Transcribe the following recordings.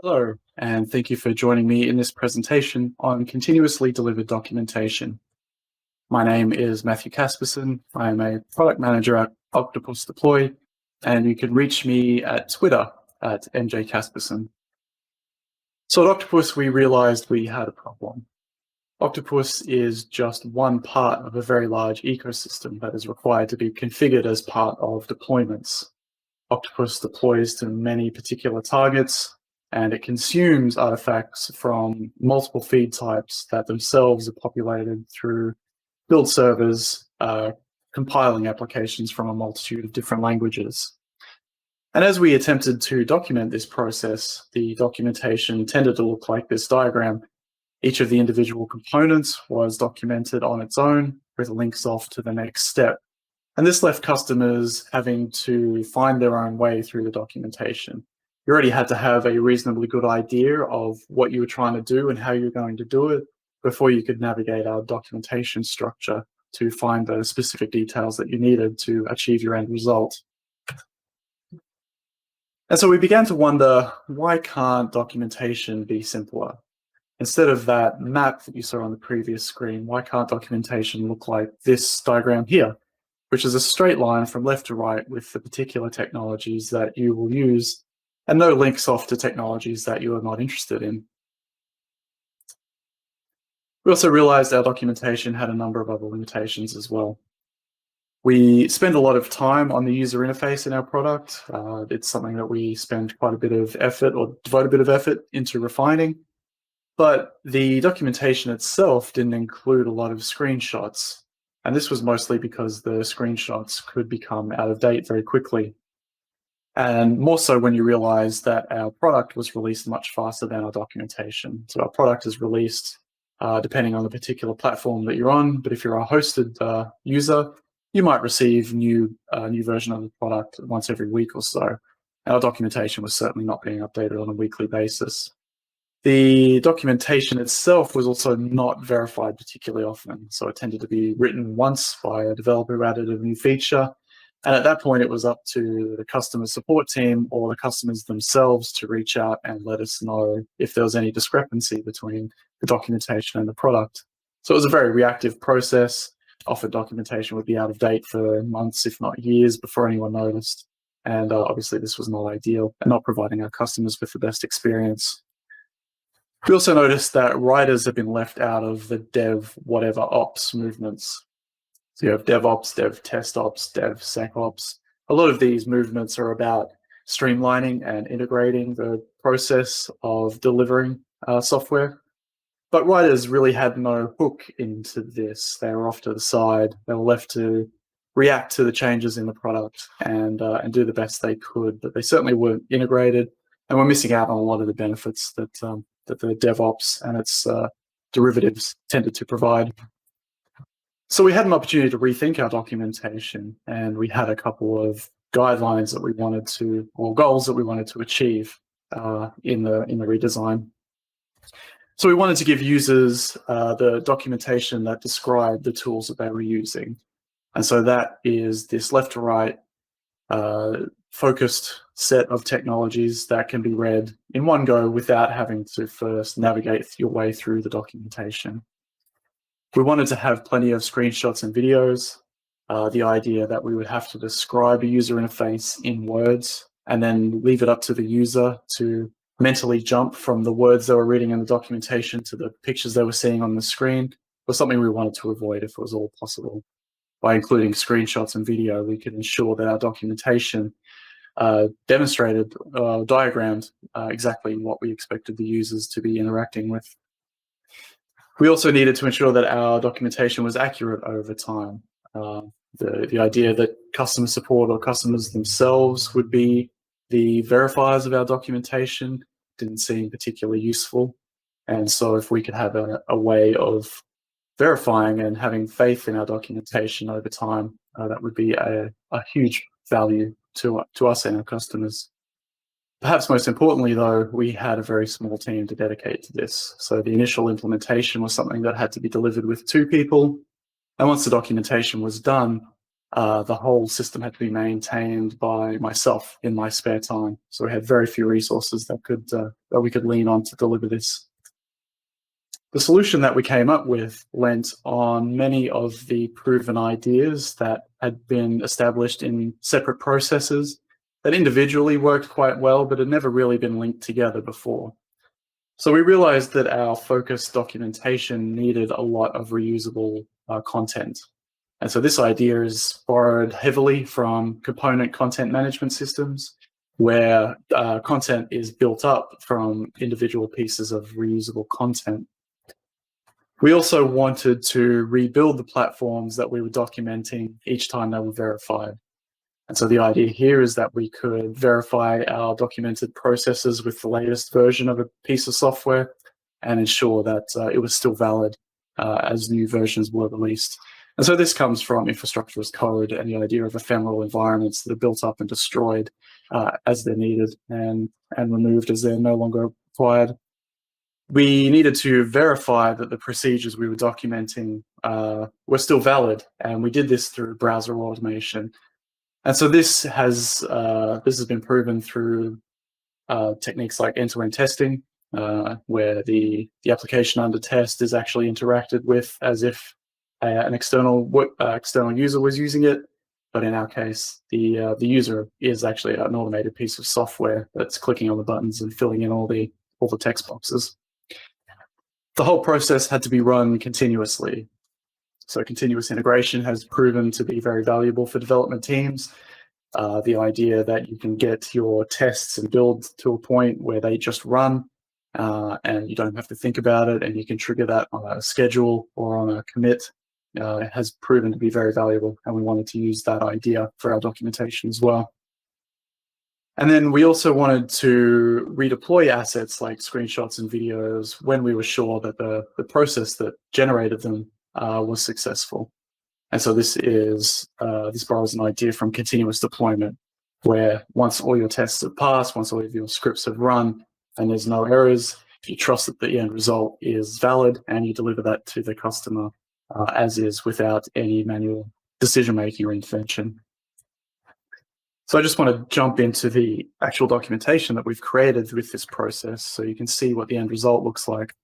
Hello, and thank you for joining me in this presentation on continuously delivered documentation. My name is Matthew Casperson. I am a product manager at Octopus Deploy, and you can reach me at Twitter at mjcasperson. So at Octopus, we realized we had a problem. Octopus is just one part of a very large ecosystem that is required to be configured as part of deployments. Octopus deploys to many particular targets, and it consumes artifacts from multiple feed types that themselves are populated through build servers, compiling applications from a multitude of different languages. And as we attempted to document this process, the documentation tended to look like this diagram. Each of the individual components was documented on its own with links off to the next step. And this left customers having to find their own way through the documentation. You already had to have a reasonably good idea of what you were trying to do and how you were going to do it before you could navigate our documentation structure to find the specific details that you needed to achieve your end result. And so we began to wonder, why can't documentation be simpler? Instead of that map that you saw on the previous screen, why can't documentation look like this diagram here, which is a straight line from left to right with the particular technologies that you will use and no links off to technologies that you are not interested in. We also realized our documentation had a number of other limitations as well. We spend a lot of time on the user interface in our product. It's something that we spend quite a bit of effort or devote a bit of effort into refining, but the documentation itself didn't include a lot of screenshots. And this was mostly because the screenshots could become out of date very quickly. And more so when you realize that our product was released much faster than our documentation. So our product is released depending on the particular platform that you're on. But if you're a hosted user, you might receive a new version of the product once every week or so. Our documentation was certainly not being updated on a weekly basis. The documentation itself was also not verified particularly often. So it tended to be written once by a developer who added a new feature. And at that point, it was up to the customer support team or the customers themselves to reach out and let us know if there was any discrepancy between the documentation and the product. So it was a very reactive process. Often documentation would be out of date for months, if not years, before anyone noticed. And obviously, this was not ideal and not providing our customers with the best experience. We also noticed that writers have been left out of the dev whatever ops movements. So you have DevOps, DevTestOps, DevSecOps. A lot of these movements are about streamlining and integrating the process of delivering software. But writers really had no hook into this. They were off to the side. They were left to react to the changes in the product and do the best they could. But they certainly weren't integrated, and we're missing out on a lot of the benefits that the DevOps and its derivatives tended to provide. So we had an opportunity to rethink our documentation, and we had a couple of guidelines that we wanted to, or goals that we wanted to achieve in the redesign. So we wanted to give users the documentation that described the tools that they were using. And so that is this left to right focused set of technologies that can be read in one go without having to first navigate your way through the documentation. We wanted to have plenty of screenshots and videos. The idea that we would have to describe a user interface in words and then leave it up to the user to mentally jump from the words they were reading in the documentation to the pictures they were seeing on the screen was something we wanted to avoid if it was all possible. By including screenshots and video, we could ensure that our documentation demonstrated, diagrammed exactly what we expected the users to be interacting with. We also needed to ensure that our documentation was accurate over time. The idea that customer support or customers themselves would be the verifiers of our documentation didn't seem particularly useful. And so if we could have a way of verifying and having faith in our documentation over time, that would be a huge value to us and our customers. Perhaps most importantly, though, we had a very small team to dedicate to this. So the initial implementation was something that had to be delivered with 2 people. And once the documentation was done, the whole system had to be maintained by myself in my spare time. So we had very few resources that we could lean on to deliver this. The solution that we came up with lent on many of the proven ideas that had been established in separate processes that individually worked quite well, but had never really been linked together before. So we realized that our focused documentation needed a lot of reusable content. And so this idea is borrowed heavily from component content management systems, where content is built up from individual pieces of reusable content. We also wanted to rebuild the platforms that we were documenting each time they were verified. And so the idea here is that we could verify our documented processes with the latest version of a piece of software and ensure that it was still valid as new versions were released. And so this comes from infrastructure as code and the idea of ephemeral environments that are built up and destroyed as they're needed and removed as they're no longer required. We needed to verify that the procedures we were documenting were still valid, and we did this through browser automation. And so this has been proven through techniques like end-to-end testing, where the application under test is actually interacted with as if an external user was using it. But in our case, the user is actually an automated piece of software that's clicking on the buttons and filling in all the text boxes. The whole process had to be run continuously. So continuous integration has proven to be very valuable for development teams. The idea that you can get your tests and build to a point where they just run and you don't have to think about it, and you can trigger that on a schedule or on a commit has proven to be very valuable, and we wanted to use that idea for our documentation as well. And then we also wanted to redeploy assets like screenshots and videos when we were sure that the process that generated them was successful. And so this borrows an idea from continuous deployment, where once all your tests have passed, once all of your scripts have run, and there's no errors, you trust that the end result is valid, and you deliver that to the customer as is, without any manual decision-making or intervention. So I just want to jump into the actual documentation that we've created with this process so you can see what the end result looks like.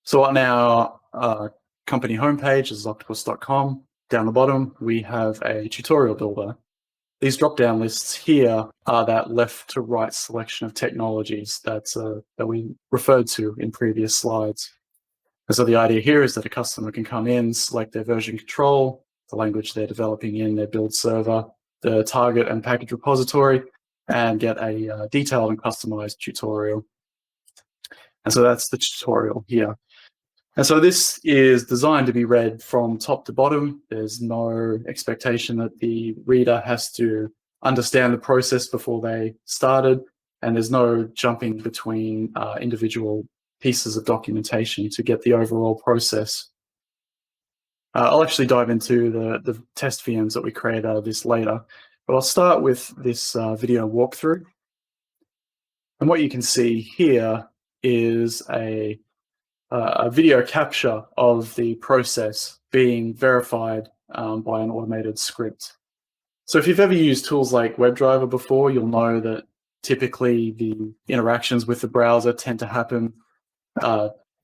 So on our company homepage, is octopus.com, down the bottom, we have a tutorial builder. These drop-down lists here are that left to right selection of technologies that we referred to in previous slides. And so the idea here is that a customer can come in, select their version control, the language they're developing in their build server, the target and package repository, and get a detailed and customized tutorial. And so that's the tutorial here. And so this is designed to be read from top to bottom. There's no expectation that the reader has to understand the process before they started, and there's no jumping between individual pieces of documentation to get the overall process. I'll actually dive into the test VMs that we created out of this later, but I'll start with this video walkthrough. And what you can see here is a video capture of the process being verified by an automated script. So if you've ever used tools like WebDriver before, you'll know that typically the interactions with the browser tend to happen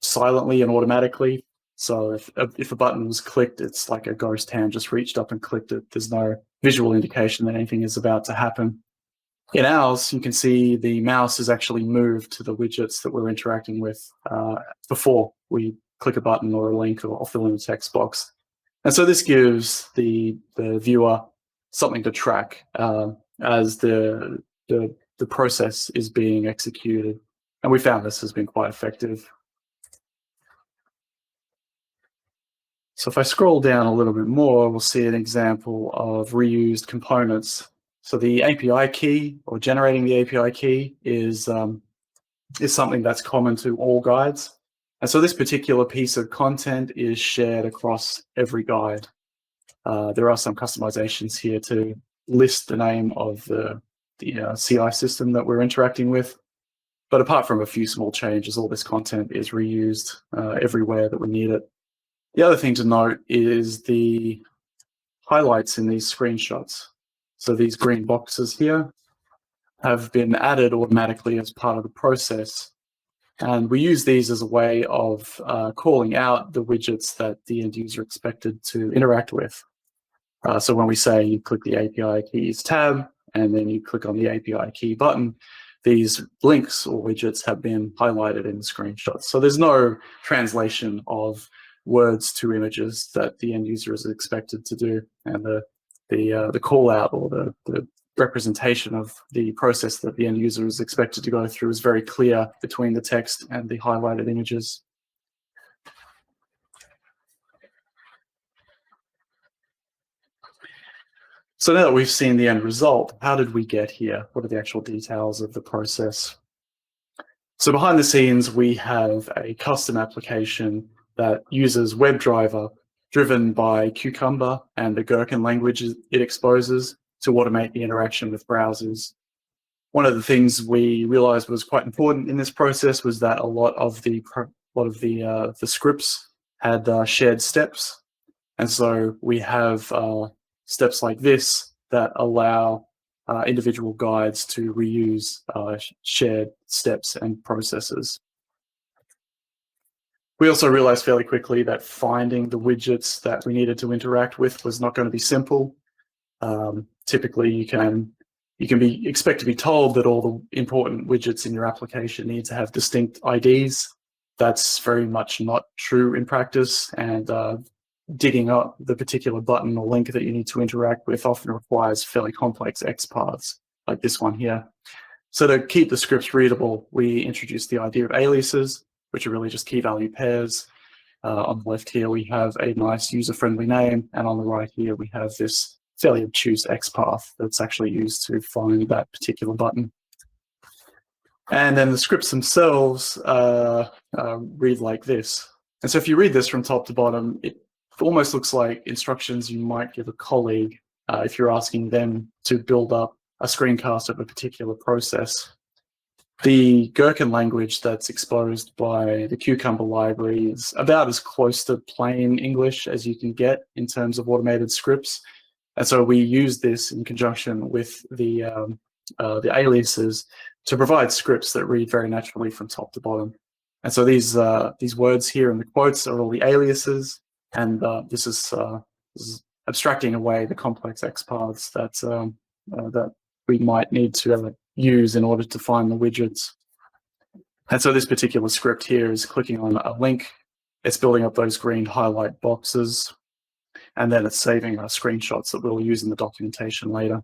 silently and automatically. So if a button was clicked, it's like a ghost hand just reached up and clicked it. There's no visual indication that anything is about to happen. In ours, you can see the mouse is actually moved to the widgets that we're interacting with before we click a button or a link or fill in a text box. And so this gives the viewer something to track as the process is being executed. And we found this has been quite effective. So if I scroll down a little bit more, we'll see an example of reused components. So the API key, or generating the API key, is something that's common to all guides. And so this particular piece of content is shared across every guide. There are some customizations here to list the name of the CI system that we're interacting with. But apart from a few small changes, all this content is reused everywhere that we need it. The other thing to note is the highlights in these screenshots. So these green boxes here have been added automatically as part of the process. And we use these as a way of calling out the widgets that the end user expected to interact with. So when we say you click the API keys tab, and then you click on the API key button, these links or widgets have been highlighted in the screenshots. So there's no translation of words to images that the end user is expected to do, and the call out or the representation of the process that the end user is expected to go through is very clear between the text and the highlighted images. So now that we've seen the end result, how did we get here? What are the actual details of the process? So behind the scenes, we have a custom application that uses WebDriver driven by Cucumber and the Gherkin language it exposes to automate the interaction with browsers. One of the things we realized was quite important in this process was that a lot of the scripts had shared steps. And so we have steps like this that allow individual guides to reuse shared steps and processes. We also realized fairly quickly that finding the widgets that we needed to interact with was not going to be simple. Typically, you can expect to be told that all the important widgets in your application need to have distinct IDs. That's very much not true in practice, and digging up the particular button or link that you need to interact with often requires fairly complex XPaths, like this one here. So to keep the scripts readable, we introduced the idea of aliases, which are really just key value pairs. On the left here, we have a nice user-friendly name, and on the right here, we have this fairly obtuse XPath that's actually used to find that particular button. And then the scripts themselves read like this. And so if you read this from top to bottom, it almost looks like instructions you might give a colleague if you're asking them to build up a screencast of a particular process. The Gherkin language that's exposed by the Cucumber library is about as close to plain English as you can get in terms of automated scripts. And so we use this in conjunction with the aliases to provide scripts that read very naturally from top to bottom. And so these words here in the quotes are all the aliases, and this is abstracting away the complex XPaths that we might need to use in order to find the widgets. And so this particular script here is clicking on a link, it's building up those green highlight boxes, and then it's saving screenshots that we'll use in the documentation later.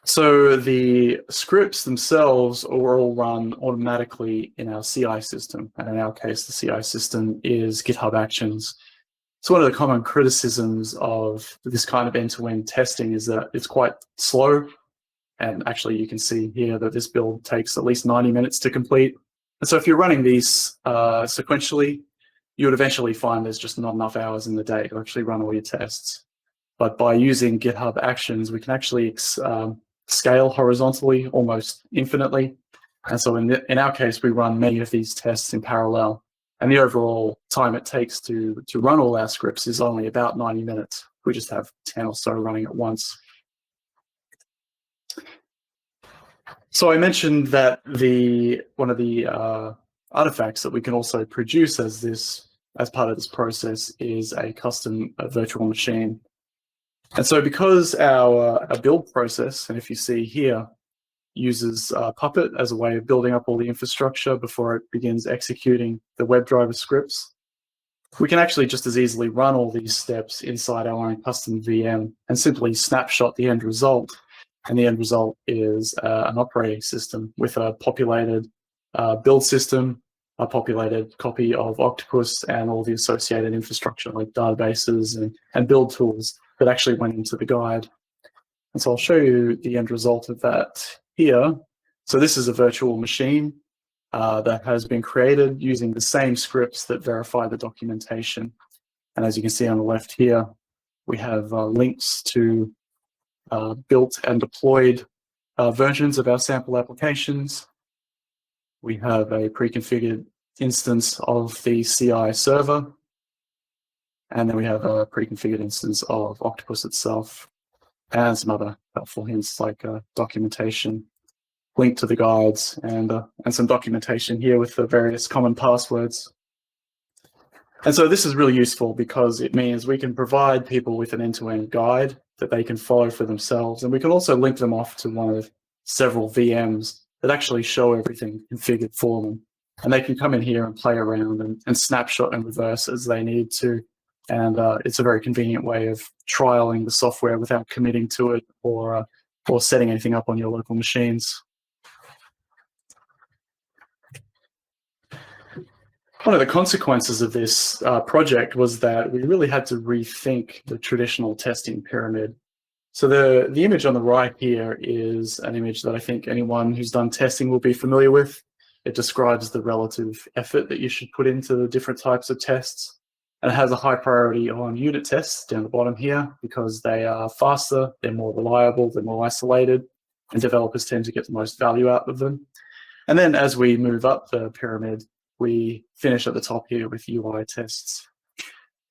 So the scripts themselves are all run automatically in our CI system. And in our case, the CI system is GitHub Actions. So one of the common criticisms of this kind of end-to-end testing is that it's quite slow. And actually, you can see here that this build takes at least 90 minutes to complete. And so if you're running these sequentially, you would eventually find there's just not enough hours in the day to actually run all your tests. But by using GitHub Actions, we can actually scale horizontally almost infinitely. And so in our case, we run many of these tests in parallel. And the overall time it takes to run all our scripts is only about 90 minutes. We just have 10 or so running at once. So I mentioned that one of the artifacts that we can also produce as part of this process is a custom virtual machine. And so because our build process, and if you see here, uses Puppet as a way of building up all the infrastructure before it begins executing the WebDriver scripts, we can actually just as easily run all these steps inside our own custom VM and simply snapshot the end result. And the end result is an operating system with a populated build system, a populated copy of Octopus, and all the associated infrastructure like databases and build tools that actually went into the guide. And so I'll show you the end result of that here. So this is a virtual machine that has been created using the same scripts that verify the documentation. And as you can see on the left here, we have links to built and deployed versions of our sample applications. We have a pre-configured instance of the CI server. And then we have a pre-configured instance of Octopus itself and some other helpful hints like documentation, link to the guides, and some documentation here with the various common passwords. And so this is really useful because it means we can provide people with an end-to-end guide that they can follow for themselves. And we can also link them off to one of several VMs that actually show everything configured for them. And they can come in here and play around and snapshot and reverse as they need to. And it's a very convenient way of trialing the software without committing to it or setting anything up on your local machines. One of the consequences of this project was that we really had to rethink the traditional testing pyramid. So the image on the right here is an image that I think anyone who's done testing will be familiar with. It describes the relative effort that you should put into the different types of tests. And it has a high priority on unit tests down the bottom here because they are faster, they're more reliable, they're more isolated, and developers tend to get the most value out of them. And then as we move up the pyramid, we finish at the top here with UI tests.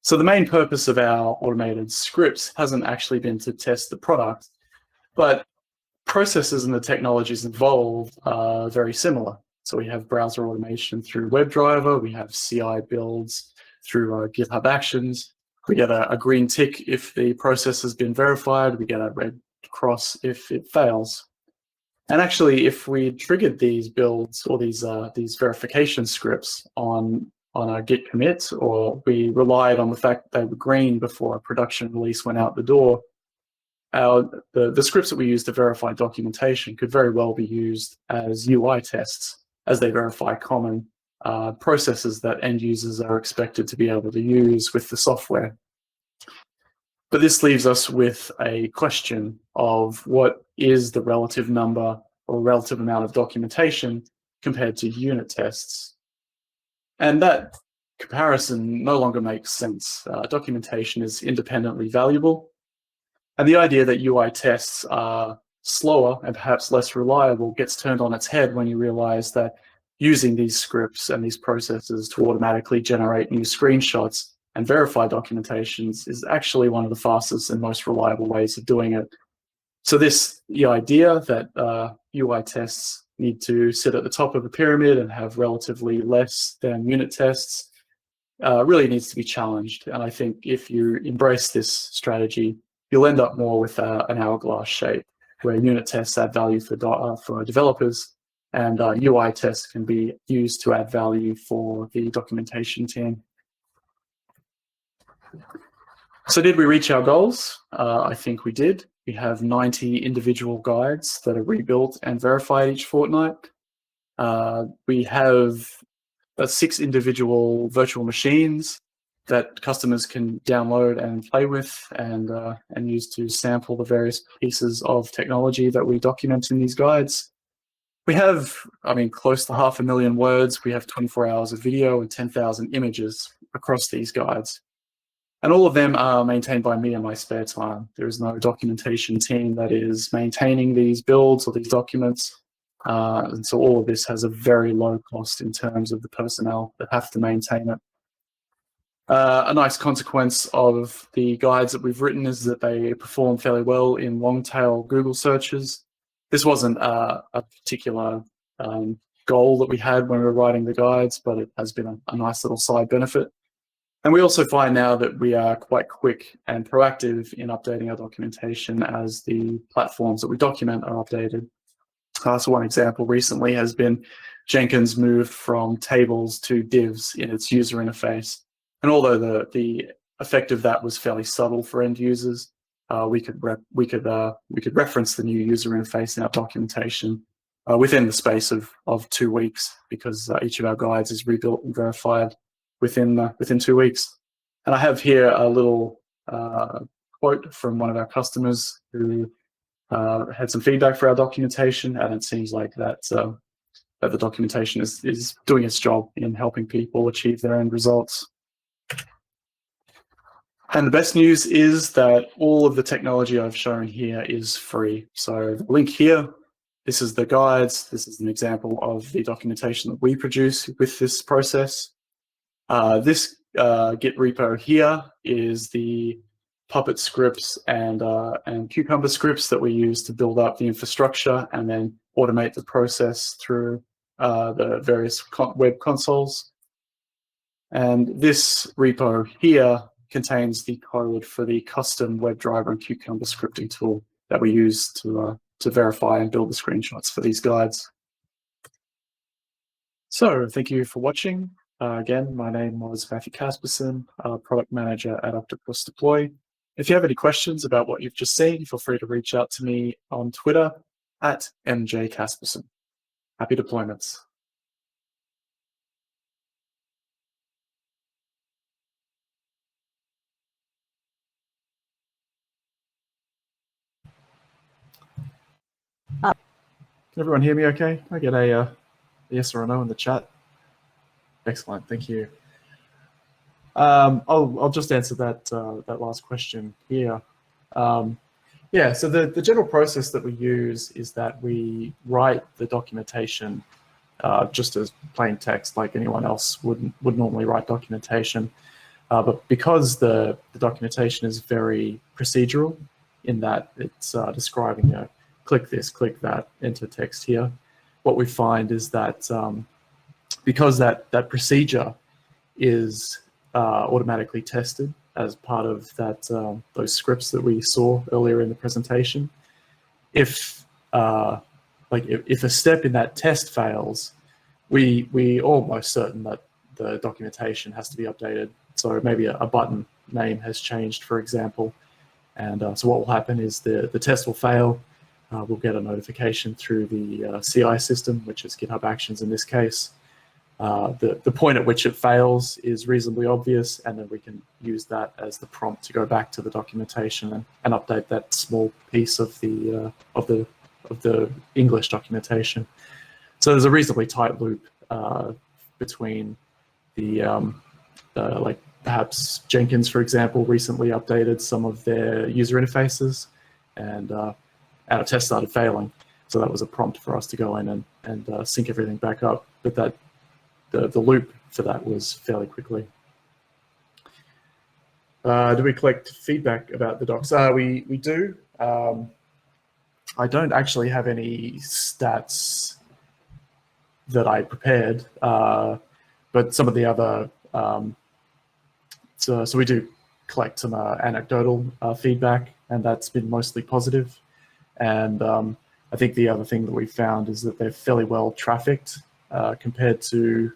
So the main purpose of our automated scripts hasn't actually been to test the product, but processes and the technologies involved are very similar. So we have browser automation through WebDriver, we have CI builds through GitHub Actions. We get a green tick if the process has been verified, we get a red cross if it fails. And actually, if we triggered these builds or these verification scripts on a Git commit, or we relied on the fact that they were green before a production release went out the door, the scripts that we use to verify documentation could very well be used as UI tests as they verify common processes that end users are expected to be able to use with the software. But this leaves us with a question of what is the relative number or relative amount of documentation compared to unit tests. And that comparison no longer makes sense. Documentation is independently valuable. And the idea that UI tests are slower and perhaps less reliable gets turned on its head when you realize that using these scripts and these processes to automatically generate new screenshots and verify documentations is actually one of the fastest and most reliable ways of doing it. So the idea that UI tests need to sit at the top of the pyramid and have relatively less than unit tests really needs to be challenged. And I think if you embrace this strategy, you'll end up more with an hourglass shape where unit tests add value for developers and UI tests can be used to add value for the documentation team. So did we reach our goals? I think we did. We have 90 individual guides that are rebuilt and verified each fortnight. We have 6 individual virtual machines that customers can download and play with and use to sample the various pieces of technology that we document in these guides. We have, close to 500,000 words. We have 24 hours of video and 10,000 images across these guides. And all of them are maintained by me in my spare time. There is no documentation team that is maintaining these builds or these documents. And so all of this has a very low cost in terms of the personnel that have to maintain it. A nice consequence of the guides that we've written is that they perform fairly well in long-tail Google searches. This wasn't a particular goal that we had when we were writing the guides, but it has been a nice little side benefit. And we also find now that we are quite quick and proactive in updating our documentation as the platforms that we document are updated. So one example recently has been Jenkins moved from tables to divs in its user interface. And although the effect of that was fairly subtle for end users, we could reference the new user interface in our documentation within the space of 2 weeks, because each of our guides is rebuilt and verified within 2 weeks. And I have here a little quote from one of our customers who had some feedback for our documentation, and it seems like that the documentation is doing its job in helping people achieve their end results. And the best news is that all of the technology I've shown here is free. So the link here, this is the guides. This is an example of the documentation that we produce with this process. This Git repo here is the Puppet scripts and Cucumber scripts that we use to build up the infrastructure and then automate the process through the various web consoles. And this repo here contains the code for the custom WebDriver and Cucumber scripting tool that we use to verify and build the screenshots for these guides. So thank you for watching. Again, my name was Matthew Casperson, product manager at Octopus Deploy. If you have any questions about what you've just seen, feel free to reach out to me on Twitter at MJCasperson. Happy deployments. Can everyone hear me okay? I get a yes or a no in the chat. Excellent, thank you. I'll just answer that last question here. Yeah, so the general process that we use is that we write the documentation just as plain text, like anyone else would normally write documentation. But because the documentation is very procedural in that it's describing click this, click that, enter text here, what we find is that because that procedure is automatically tested as part of that those scripts that we saw earlier in the presentation, if a step in that test fails, we almost certain that the documentation has to be updated. So maybe a button name has changed, for example, and so what will happen is the test will fail. We'll get a notification through the CI system, which is GitHub Actions in this case. The point at which it fails is reasonably obvious, and then we can use that as the prompt to go back to the documentation and update that small piece of the English documentation. So there's a reasonably tight loop between like perhaps Jenkins, for example, recently updated some of their user interfaces, and our test started failing. So that was a prompt for us to go in and sync everything back up. But the loop for that was fairly quickly. Do we collect feedback about the docs? We do. I don't actually have any stats that I prepared, but some of the other, so we do collect some anecdotal feedback, and that's been mostly positive. And I think the other thing that we found is that they're fairly well trafficked compared to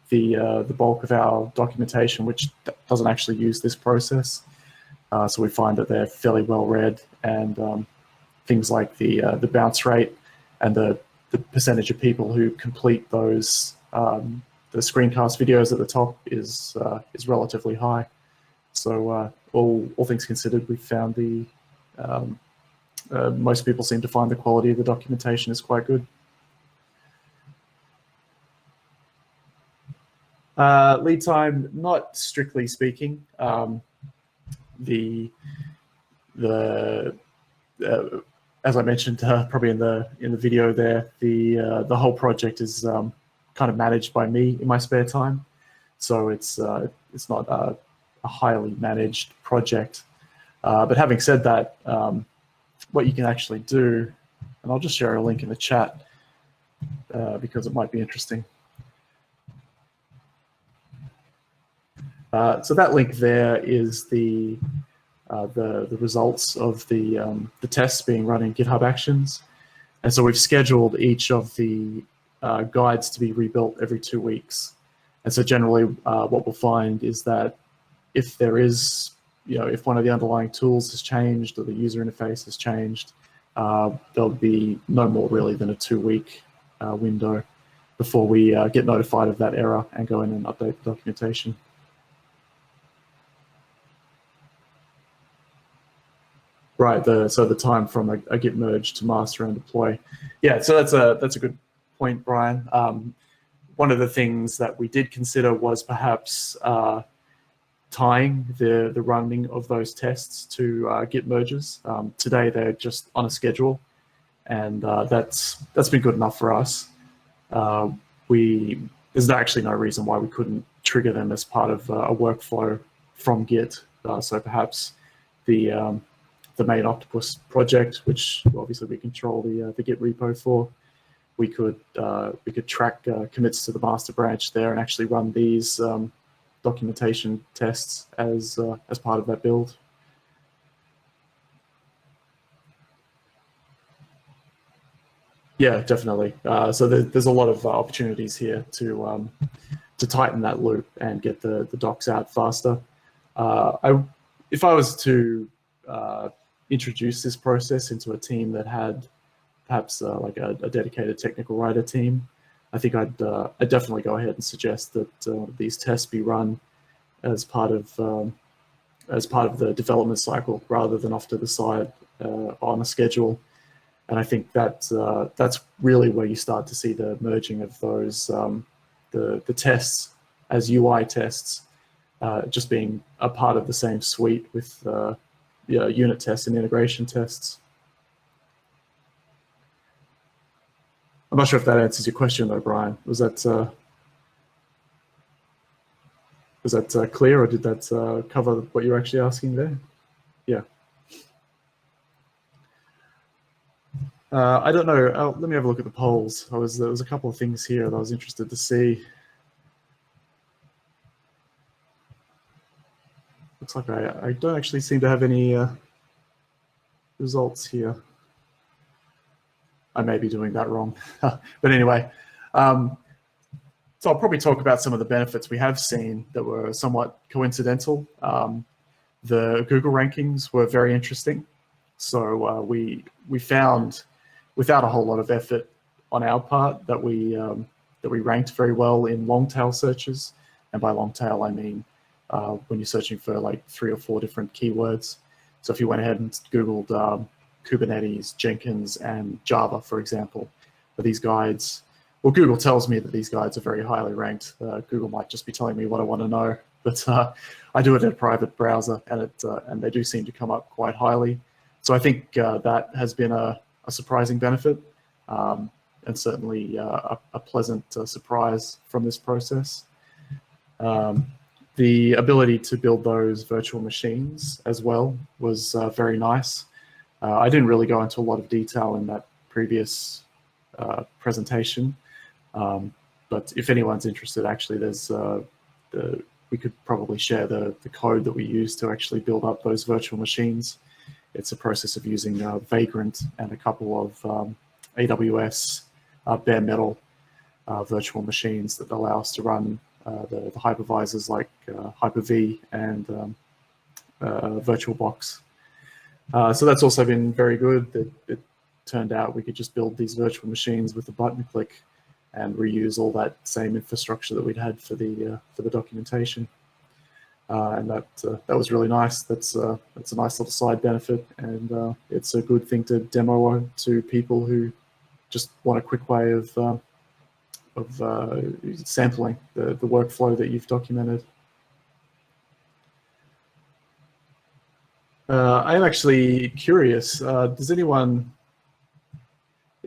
the bulk of our documentation, which doesn't actually use this process. So we find that they're fairly well read, and things like the bounce rate and the percentage of people who complete those the screencast videos at the top is relatively high. So all things considered, we found the most people seem to find the quality of the documentation is quite good. Lead time, not strictly speaking. As I mentioned, probably in the video there, the whole project is kind of managed by me in my spare time, so it's not a highly managed project. But having said that, what you can actually do, and I'll just share a link in the chat because it might be interesting. So that link there is the results of the tests being run in GitHub Actions, and so we've scheduled each of the guides to be rebuilt every 2 weeks. And so generally, what we'll find is that if there is, if one of the underlying tools has changed or the user interface has changed, there'll be no more really than a 2-week window before we get notified of that error and go in and update the documentation. Right, so the time from a git merge to master and deploy. Yeah, so that's a good point, Brian. One of the things that we did consider was perhaps tying the running of those tests to git merges. Today they're just on a schedule, and that's been good enough for us. There's actually no reason why we couldn't trigger them as part of a workflow from Git. So perhaps the main Octopus project, which obviously we control the Git repo for, we could track commits to the master branch there and actually run these documentation tests as part of that build. Yeah, definitely. So there's a lot of opportunities here to tighten that loop and get the docs out faster. If I was to introduce this process into a team that had perhaps like a dedicated technical writer team, I think I'd definitely go ahead and suggest that these tests be run as part of the development cycle rather than off to the side on a schedule. And I think that's really where you start to see the merging of those the tests as UI tests, just being a part of the same suite with unit tests and integration tests. I'm not sure if that answers your question though, Brian. Was that clear, or did that cover what you're actually asking there? Yeah. I don't know. Let me have a look at the polls. There was a couple of things here that I was interested to see. Looks like I don't actually seem to have any results here. I may be doing that wrong. But anyway, so I'll probably talk about some of the benefits we have seen that were somewhat coincidental. The Google rankings were very interesting. So we found, without a whole lot of effort on our part, that we ranked very well in long tail searches. And by long tail, I mean when you're searching for like 3 or 4 different keywords. So if you went ahead and Googled Kubernetes, Jenkins, and Java, for example, for these guides, well, Google tells me that these guides are very highly ranked. Google might just be telling me what I want to know, but I do it in a private browser, and they do seem to come up quite highly. So I think that has been a surprising benefit, and certainly a pleasant surprise from this process. The ability to build those virtual machines as well was very nice. I didn't really go into a lot of detail in that previous presentation, but if anyone's interested, actually, we could probably share the code that we use to actually build up those virtual machines. It's a process of using Vagrant and a couple of AWS bare metal virtual machines that allow us to run the hypervisors like Hyper-V and VirtualBox. So that's also been very good. It turned out we could just build these virtual machines with a button click and reuse all that same infrastructure that we'd had for the documentation. And that was really nice. That's a nice little side benefit, and it's a good thing to demo to people who just want a quick way of sampling the workflow that you've documented. I am actually curious. Is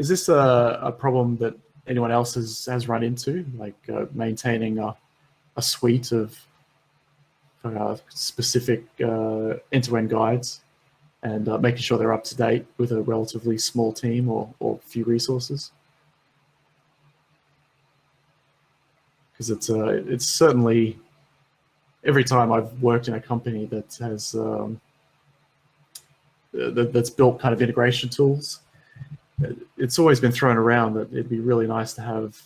this a problem that anyone else has run into, like maintaining a suite of specific end-to-end guides and making sure they're up to date with a relatively small team or few resources? Because it's certainly, every time I've worked in a company that has that's built kind of integration tools, it's always been thrown around that it'd be really nice to have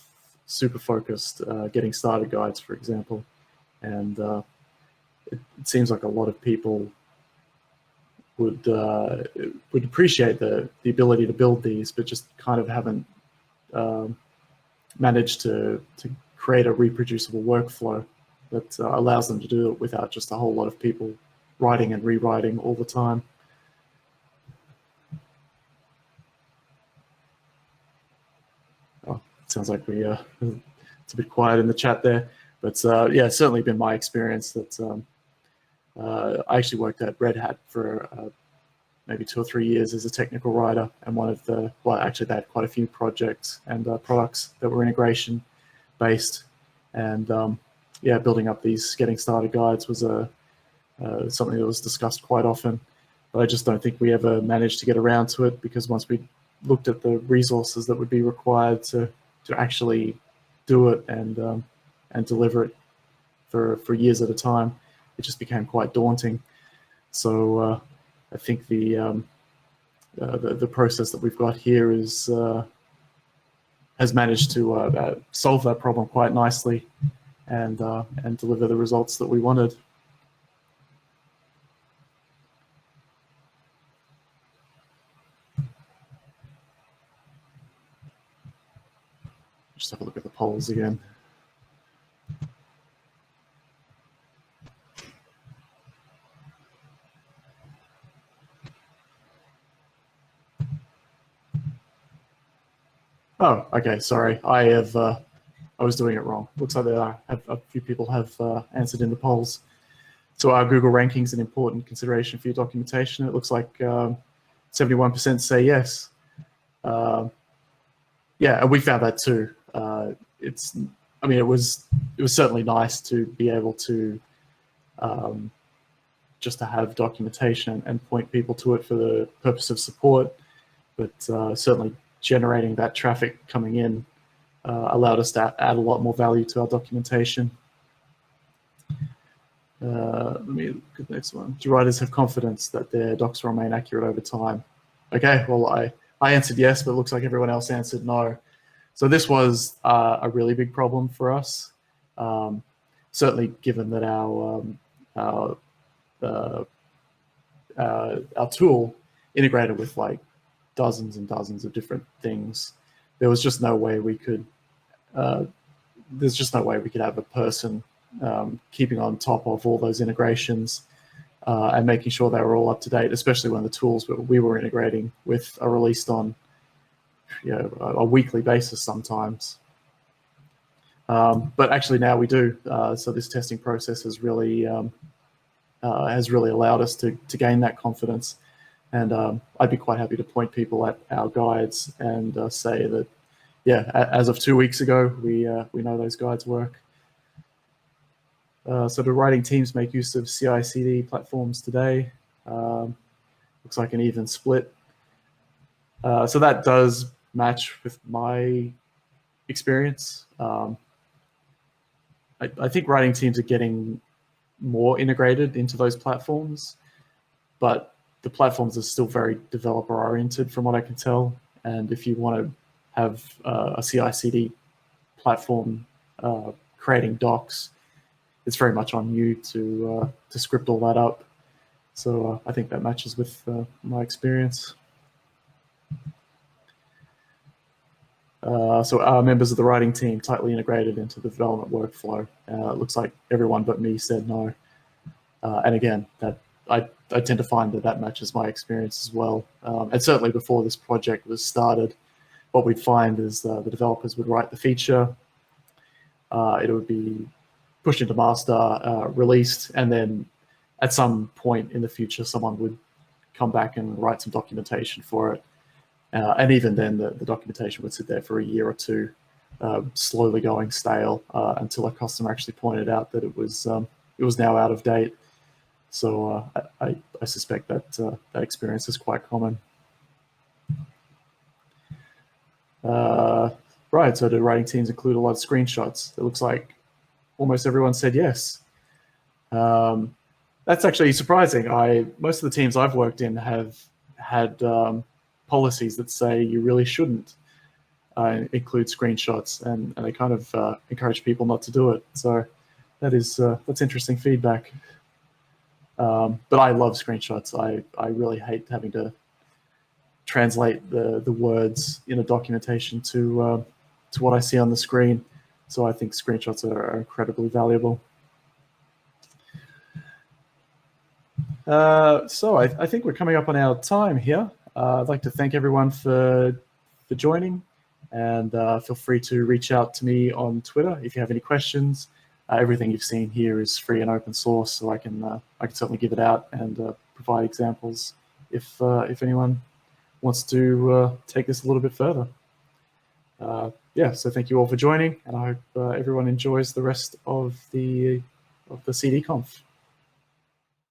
super focused getting started guides, for example. And it seems like a lot of people would appreciate the ability to build these, but just kind of haven't managed to create a reproducible workflow that allows them to do it without just a whole lot of people writing and rewriting all the time. Oh, it sounds like it's a bit quiet in the chat there, but yeah, it's certainly been my experience that I actually worked at Red Hat for maybe 2 or 3 years as a technical writer, and actually they had quite a few projects and products that were integration based, and yeah, building up these getting started guides was something that was discussed quite often. But I just don't think we ever managed to get around to it, because once we looked at the resources that would be required to actually do it and deliver it for years at a time, it just became quite daunting. So I think the process that we've got here has managed to solve that problem quite nicely and deliver the results that we wanted. Just have a look at the polls again. Oh, okay. Sorry, I was doing it wrong. Looks like a few people have answered in the polls. So are Google rankings an important consideration for your documentation? It looks like 71% say yes. Yeah, and we found that too. I mean, it was certainly nice to be able to just to have documentation and point people to it for the purpose of support, but certainly generating that traffic coming in allowed us to add a lot more value to our documentation. Let me look at the next one. Do writers have confidence that their docs will remain accurate over time? Okay, well, I answered yes, but it looks like everyone else answered no. So this was a really big problem for us. Certainly, given that our tool integrated with like dozens and dozens of different things, there was just no way we could. There's just no way we could have a person keeping on top of all those integrations and making sure they were all up to date, especially when the tools we were integrating with are released on a weekly basis sometimes. But actually now we do. So this testing process has really allowed us to gain that confidence. And I'd be quite happy to point people at our guides and say that, yeah, as of 2 weeks ago, we know those guides work. So do writing teams make use of CI/CD platforms today? Looks like an even split. So that does match with my experience. I think writing teams are getting more integrated into those platforms, but the platforms are still very developer oriented from what I can tell. And if you want to have a CI/CD platform creating docs, it's very much on you to script all that up. So I think that matches with my experience. So are members of the writing team tightly integrated into the development workflow? It looks like everyone but me said no. And again, that I tend to find that matches my experience as well. And certainly before this project was started, what we'd find is the developers would write the feature, it would be pushed into master, released, and then at some point in the future, someone would come back and write some documentation for it. And even then, the documentation would sit there for a year or two, slowly going stale until a customer actually pointed out that it was now out of date. So I suspect that that experience is quite common. Right, so do writing teams include a lot of screenshots? It looks like almost everyone said yes. That's actually surprising. Most of the teams I've worked in have had policies that say you really shouldn't include screenshots, and they kind of encourage people not to do it. So that's interesting feedback. But I love screenshots. I really hate having to translate the words in a documentation to what I see on the screen. So I think screenshots are incredibly valuable. So I think we're coming up on our time here. I'd like to thank everyone for joining, and feel free to reach out to me on Twitter if you have any questions. Everything you've seen here is free and open source, so I can certainly give it out and provide examples if anyone wants to take this a little bit further. yeah, so thank you all for joining, and I hope everyone enjoys the rest of the CDConf.